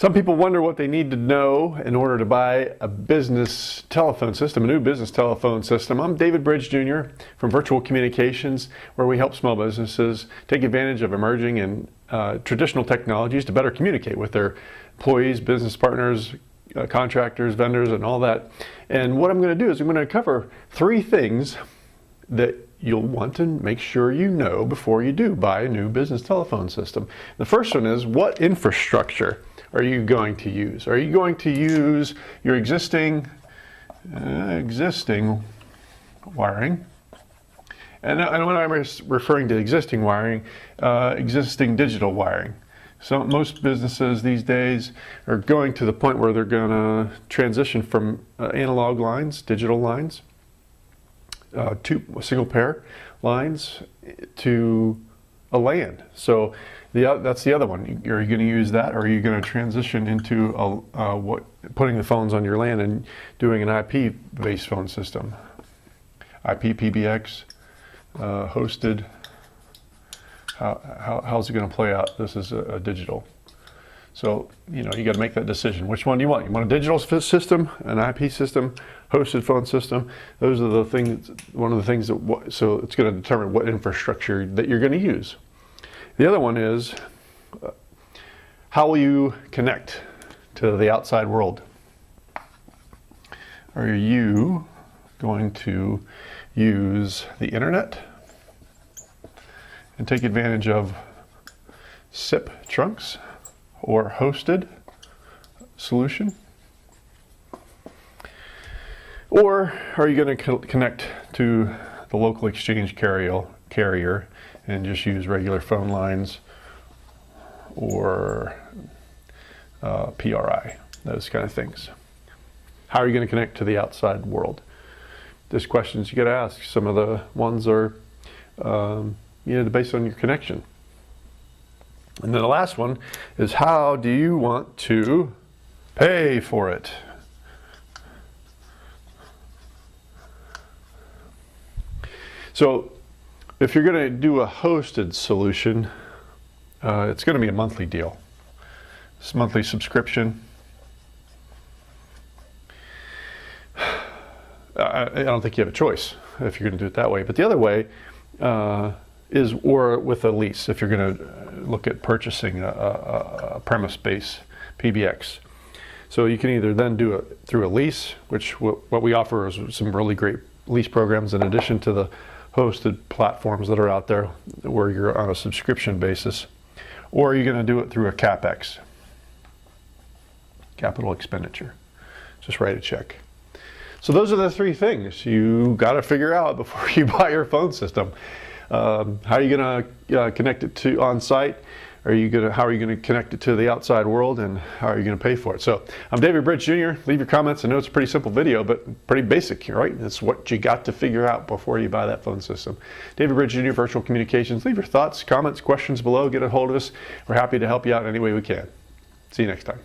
Some people wonder what they need to know in order to buy a business telephone system, a new business telephone system. I'm David Bridge Jr. from Virtual Communications, where we help small businesses take advantage of emerging and traditional technologies to better communicate with their employees, business partners, contractors, vendors, and all that. And what I'm going to do is I'm going to cover 3 things that you'll want to make sure you know before you do buy a new business telephone system. The first one is, what infrastructure are you going to use? Are you going to use your existing wiring? And when I'm referring to existing wiring, existing digital wiring. So most businesses these days are going to the point where they're going to transition from analog lines, digital lines, to single pair lines to a LAN. So that's the other one. Are you going to use that, or are you going to transition into putting the phones on your LAN and doing an IP-based phone system? IP, PBX, hosted. How's it going to play out? This is a digital. So, you got to make that decision. Which one do you want? You want a digital system, an IP system, hosted phone system? Those are the things, one of the things so it's going to determine what infrastructure that you're going to use. The other one is, how will you connect to the outside world? Are you going to use the internet and take advantage of SIP trunks or hosted solution? Or are you going to connect to the local exchange carrier and just use regular phone lines or PRI, those kind of things? How are you going to connect to the outside world? There's questions you got to ask. Some of the ones are based on your connection. And then the last one is, how do you want to pay for it? So if you're going to do a hosted solution, it's going to be a monthly deal. It's a monthly subscription. I don't think you have a choice if you're going to do it that way. But the other way is with a lease, if you're going to look at purchasing a premise-based PBX. So you can either then do it through a lease, which what we offer is some really great lease programs in addition to the hosted platforms that are out there where you're on a subscription basis, or you're going to do it through a CapEx, capital expenditure. Just write a check. So those are the 3 things you got to figure out before you buy your phone system. How are you going to connect it to on-site? How are you going to connect it to the outside world, and how are you going to pay for it? So I'm David Bridge Jr. Leave your comments. I know it's a pretty simple video, but pretty basic, right? It's what you got to figure out before you buy that phone system. David Bridge Jr., Virtual Communications. Leave your thoughts, comments, questions below. Get a hold of us. We're happy to help you out in any way we can. See you next time.